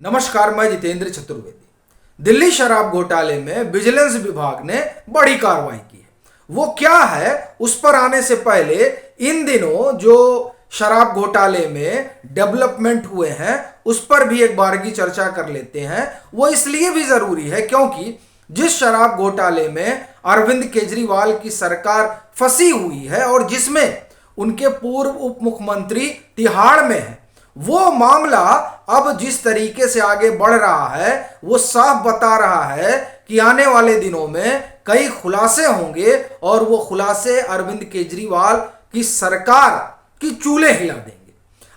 नमस्कार, मैं जितेंद्र चतुर्वेदी। दिल्ली शराब घोटाले में विजिलेंस विभाग ने बड़ी कार्रवाई की है। वो क्या है, उस पर आने से पहले इन दिनों जो शराब घोटाले में डेवलपमेंट हुए हैं उस पर भी एक बार की चर्चा कर लेते हैं। वो इसलिए भी जरूरी है क्योंकि जिस शराब घोटाले में अरविंद केजरीवाल की सरकार फंसी हुई है और जिसमें उनके पूर्व उप मुख्यमंत्री तिहाड़ में है, वो मामला अब जिस तरीके से आगे बढ़ रहा है वो साफ बता रहा है कि आने वाले दिनों में कई खुलासे होंगे और वो खुलासे अरविंद केजरीवाल की सरकार की चूल्हे हिला देंगे।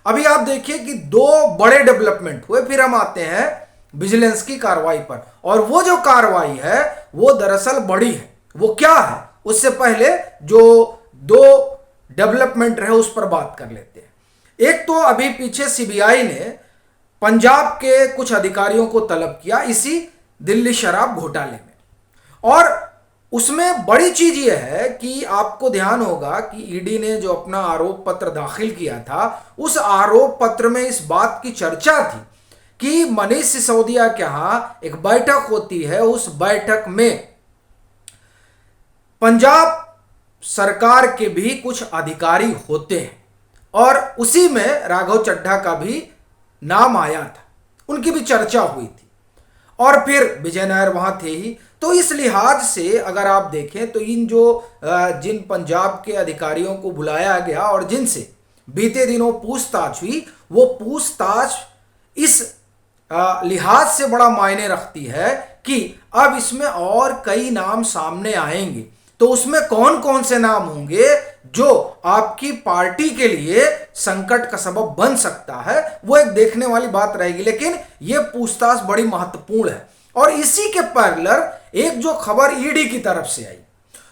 अभी आप देखिए कि दो बड़े डेवलपमेंट हुए, फिर हम आते हैं विजिलेंस की कार्रवाई पर। और वो जो कार्रवाई है वो दरअसल बड़ी है। वो क्या है, उससे पहले जो दो डेवलपमेंट रहे उस पर बात कर लेते हैं। एक तो अभी पीछे सीबीआई ने पंजाब के कुछ अधिकारियों को तलब किया इसी दिल्ली शराब घोटाले में, और उसमें बड़ी चीज यह है कि आपको ध्यान होगा कि ईडी ने जो अपना आरोप पत्र दाखिल किया था उस आरोप पत्र में इस बात की चर्चा थी कि मनीष सिसोदिया के यहां एक बैठक होती है, उस बैठक में पंजाब सरकार के भी कुछ अधिकारी होते हैं और उसी में राघव चड्ढा का भी नाम आया था, उनकी भी चर्चा हुई थी। और फिर विजय नायर वहां थे ही। तो इस लिहाज से अगर आप देखें तो इन जो जिन पंजाब के अधिकारियों को बुलाया गया और जिनसे बीते दिनों पूछताछ हुई, वो पूछताछ इस लिहाज से बड़ा मायने रखती है कि अब इसमें और कई नाम सामने आएंगे। तो उसमें कौन कौन से नाम होंगे जो आपकी पार्टी के लिए संकट का सबब बन सकता है, वो एक देखने वाली बात रहेगी। लेकिन यह पूछताछ बड़ी महत्वपूर्ण है। और इसी के पैरेलल एक जो खबर ईडी की तरफ से आई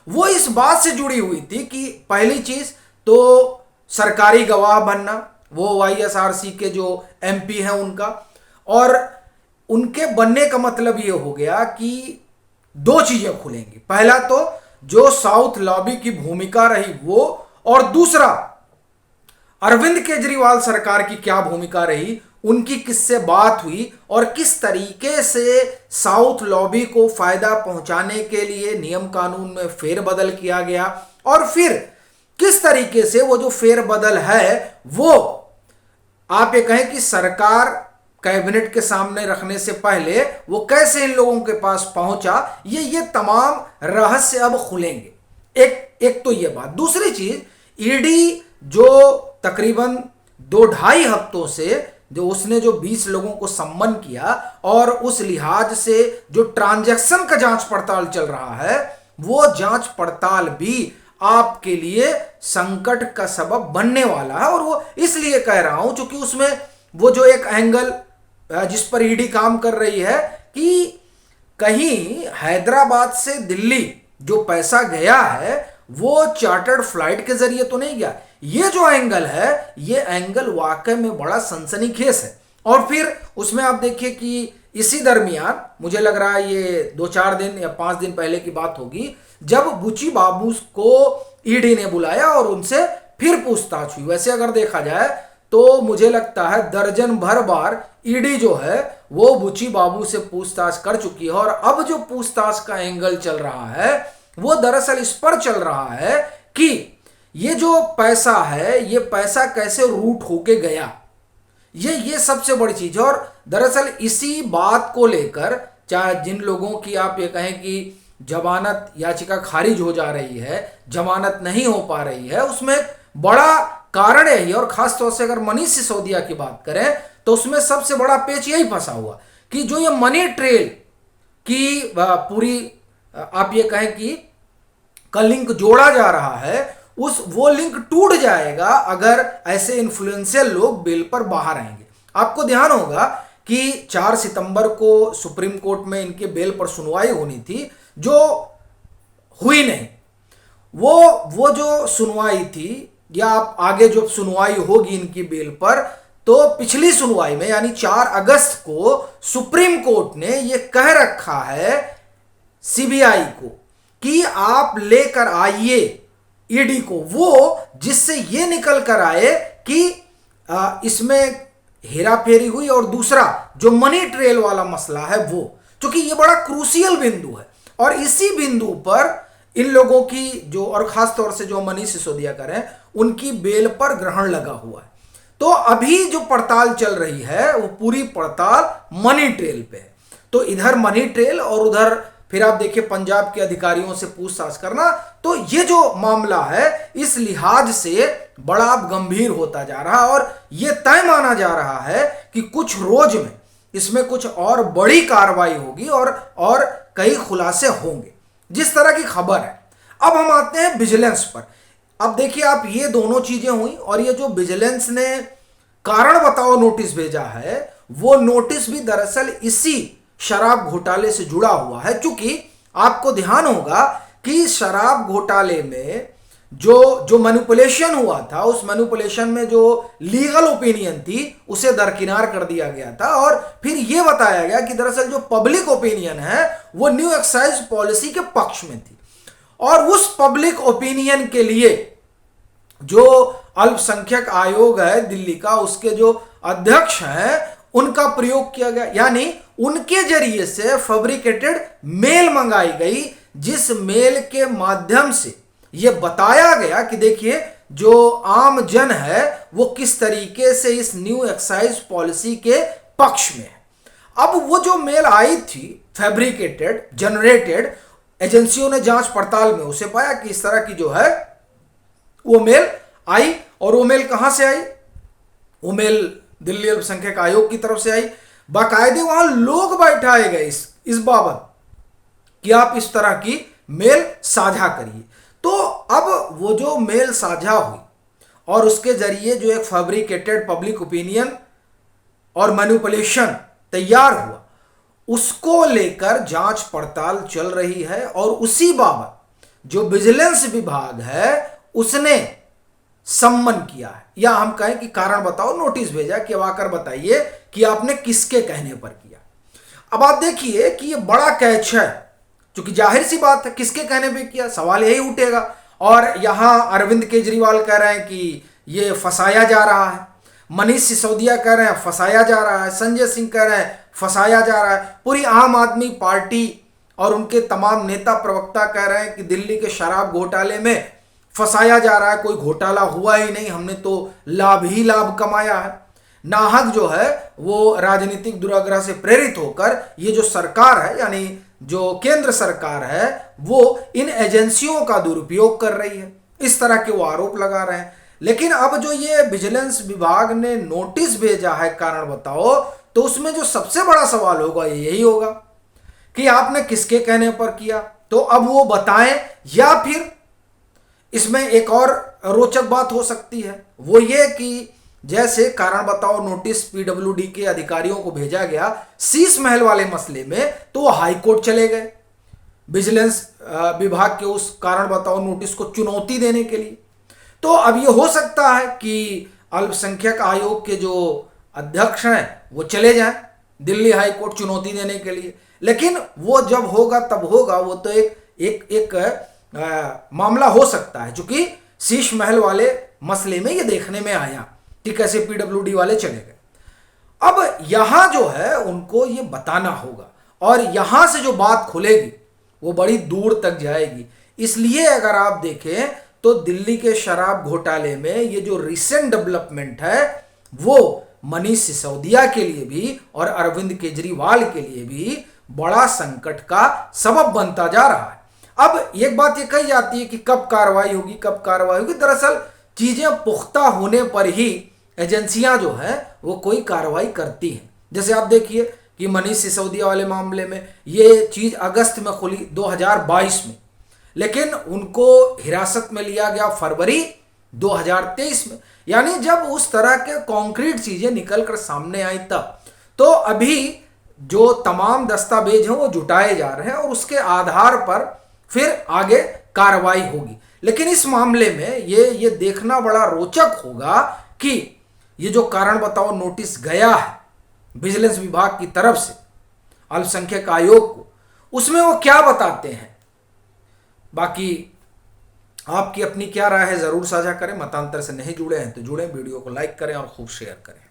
वो इस बात से जुड़ी हुई थी कि पहली चीज तो सरकारी गवाह बनना, वो वाईएसआरसी के जो एमपी हैं उनका, और उनके बनने का मतलब ये हो गया कि दो चीजें खुलेंगी। पहला तो जो साउथ लॉबी की भूमिका रही वो, और दूसरा अरविंद केजरीवाल सरकार की क्या भूमिका रही, उनकी किससे बात हुई और किस तरीके से साउथ लॉबी को फायदा पहुंचाने के लिए नियम कानून में फेरबदल किया गया, और फिर किस तरीके से वो जो फेरबदल है वो आप ये कहें कि सरकार कैबिनेट के सामने रखने से पहले वो कैसे इन लोगों के पास पहुंचा, ये तमाम रहस्य अब खुलेंगे। एक तो ये बात। दूसरी चीज, ईडी जो तकरीबन 2-2.5 हफ्तों से जो उसने जो 20 लोगों को सम्मन किया और उस लिहाज से जो ट्रांजैक्शन का जांच पड़ताल चल रहा है, वो जांच पड़ताल भी आपके लिए संकट का सबब बनने वाला है। और वो इसलिए कह रहा हूं क्योंकि उसमें वो जो एक एंगल जिस पर ईडी काम कर रही है कि कहीं हैदराबाद से दिल्ली जो पैसा गया है वो चार्टर्ड फ्लाइट के जरिए तो नहीं गया। ये जो एंगल है ये एंगल वाकई में बड़ा सनसनीखेज है। और फिर उसमें आप देखिए कि इसी दरमियान मुझे लग रहा है ये 2-4 दिन या 5 दिन पहले की बात होगी जब बुची बाबू को ईडी ने बुलाया और उनसे फिर पूछताछ हुई। वैसे अगर देखा जाए तो मुझे लगता है दर्जन भर बार ईडी जो है वो बुची बाबू से पूछताछ कर चुकी है। और अब जो पूछताछ का एंगल चल रहा है वो दरअसल इस पर चल रहा है कि ये जो पैसा है ये पैसा कैसे रूट होके गया, ये सबसे बड़ी चीज है। और दरअसल इसी बात को लेकर चाहे जिन लोगों की आप ये कहें कि जमानत याचिका खारिज हो जा रही है, जमानत नहीं हो पा रही है, उसमें बड़ा कारण है। और खासतौर से अगर मनीष सिसोदिया की बात करें तो उसमें सबसे बड़ा पेच यही फंसा हुआ कि जो ये मनी ट्रेल की पूरी आप ये कहें कि का लिंक जोड़ा जा रहा है, वो लिंक टूट जाएगा अगर ऐसे इन्फ्लुएंशियल लोग बेल पर बाहर आएंगे। आपको ध्यान होगा कि 4 सितंबर को सुप्रीम कोर्ट में इनके बेल पर सुनवाई होनी थी जो हुई नहीं। वो जो सुनवाई थी या आप आगे जो सुनवाई होगी इनकी बेल पर, तो पिछली सुनवाई में यानी 4 अगस्त को सुप्रीम कोर्ट ने यह कह रखा है सीबीआई को कि आप लेकर आइए ईडी को वो जिससे ये निकल कर आए कि इसमें हेरा फेरी हुई और दूसरा जो मनी ट्रेल वाला मसला है वो, क्योंकि ये बड़ा क्रूसियल बिंदु है और इसी बिंदु पर इन लोगों की जो, और खास तौर से जो मनीष सिसोदिया करें, उनकी बेल पर ग्रहण लगा हुआ है। तो अभी जो पड़ताल चल रही है वो पूरी पड़ताल मनी ट्रेल पे है। तो इधर मनी ट्रेल और उधर फिर आप देखिए पंजाब के अधिकारियों से पूछताछ करना। तो ये जो मामला है इस लिहाज से बड़ा गंभीर होता जा रहा है और ये तय माना जा रहा है कि कुछ रोज में इसमें कुछ और बड़ी कार्रवाई होगी और कई खुलासे होंगे, जिस तरह की खबर है। अब हम आते हैं विजिलेंस पर। अब देखिए आप, ये दोनों चीजें हुई और ये जो विजिलेंस ने कारण बताओ नोटिस भेजा है वो नोटिस भी दरअसल इसी शराब घोटाले से जुड़ा हुआ है। क्योंकि आपको ध्यान होगा कि शराब घोटाले में जो मैनिपुलेशन हुआ था, उस मैनिपुलेशन में जो लीगल ओपिनियन थी उसे दरकिनार कर दिया गया था और फिर यह बताया गया कि दरअसल जो पब्लिक ओपिनियन है वो न्यू एक्साइज पॉलिसी के पक्ष में थी और उस पब्लिक ओपिनियन के लिए जो अल्पसंख्यक आयोग है दिल्ली का, उसके जो अध्यक्ष हैं, उनका प्रयोग किया गया। यानी उनके जरिए से फैब्रिकेटेड मेल मंगाई गई, जिस मेल के माध्यम से यह बताया गया कि देखिए जो आम जन है वो किस तरीके से इस न्यू एक्साइज पॉलिसी के पक्ष में है। अब वो जो मेल आई थी फैब्रिकेटेड, जनरेटेड, एजेंसियों ने जांच पड़ताल में उसे पाया कि इस तरह की जो है वो मेल आई। और वो मेल कहां से आई? वो मेल दिल्ली अल्पसंख्यक आयोग की तरफ से आई। बाकायदे वहां लोग बैठाए गए इस बाबत कि आप इस तरह की मेल साझा करिए। तो अब वो जो मेल साझा हुई और उसके जरिए जो एक फैब्रिकेटेड पब्लिक ओपिनियन और मैनिपुलेशन तैयार हुआ, उसको लेकर जांच पड़ताल चल रही है और उसी बाबत जो विजिलेंस विभाग है उसने सम्मन किया है, या हम कहें कि कारण बताओ नोटिस भेजा कि अब आकर बताइए कि आपने किसके कहने पर किया। अब आप देखिए कि ये बड़ा कैच है, क्योंकि जाहिर सी बात है किसके कहने पे किया, सवाल यही उठेगा। और यहां अरविंद केजरीवाल कह रहे हैं कि ये फंसाया जा रहा है, मनीष सिसोदिया कह रहे हैं फंसाया जा रहा है, संजय सिंह कह रहे हैं फंसाया जा रहा है, पूरी आम आदमी पार्टी और उनके तमाम नेता प्रवक्ता कह रहे हैं कि दिल्ली के शराब घोटाले में फंसाया जा रहा है, कोई घोटाला हुआ ही नहीं, हमने तो लाभ ही लाभ कमाया है। नाहक जो है वो राजनीतिक दुराग्रह से प्रेरित होकर ये जो सरकार है, यानी जो केंद्र सरकार है, वो इन एजेंसियों का दुरुपयोग कर रही है, इस तरह के वो आरोप लगा रहे हैं। लेकिन अब जो ये विजिलेंस विभाग ने नोटिस भेजा है कारण बताओ, तो उसमें जो सबसे बड़ा सवाल होगा यही होगा कि आपने किसके कहने पर किया, तो अब वो बताएं। या फिर इसमें एक और रोचक बात हो सकती है, वो ये कि जैसे कारण बताओ नोटिस पीडब्ल्यूडी के अधिकारियों को भेजा गया शीश महल वाले मसले में, तो वो हाई कोर्ट चले गए विजिलेंस विभाग के उस कारण बताओ नोटिस को चुनौती देने के लिए। तो अब ये हो सकता है कि अल्पसंख्यक आयोग के जो अध्यक्ष हैं वो चले जाएं दिल्ली हाई कोर्ट चुनौती देने के लिए। लेकिन वो जब होगा तब होगा, वो तो एक मामला हो सकता है, क्योंकि शीश महल वाले मसले में ये देखने में आया कि कैसे पीडब्ल्यूडी वाले चले गए। अब यहां जो है उनको ये बताना होगा और यहां से जो बात खुलेगी वो बड़ी दूर तक जाएगी। इसलिए अगर आप देखें तो दिल्ली के शराब घोटाले में ये जो रिसेंट डेवलपमेंट है वो मनीष सिसोदिया के लिए भी और अरविंद केजरीवाल के लिए भी बड़ा संकट का सबब बनता जा रहा है। अब एक बात ये कही जाती है कि कब कार्रवाई होगी, कब कार्रवाई होगी। दरअसल चीजें पुख्ता होने पर ही एजेंसियां जो हैं वो कोई कार्रवाई करती हैं। जैसे आप देखिए कि मनीष सिसोदिया वाले मामले में ये चीज अगस्त में खुली 2022 में, लेकिन उनको हिरासत में लिया गया फरवरी 2023 में, यानी जब उस तरह के कॉन्क्रीट चीजें निकल कर सामने आई तब। तो अभी जो तमाम दस्तावेज हैं वो जुटाए जा रहे हैं और उसके आधार पर फिर आगे कार्रवाई होगी। लेकिन इस मामले में ये देखना बड़ा रोचक होगा कि ये जो कारण बताओ नोटिस गया है विजिलेंस विभाग की तरफ से अल्पसंख्यक आयोग को, उसमें वो क्या बताते हैं। बाकी आपकी अपनी क्या राय है जरूर साझा करें। मतांतर से नहीं जुड़े हैं तो जुड़े, वीडियो को लाइक करें और खूब शेयर करें।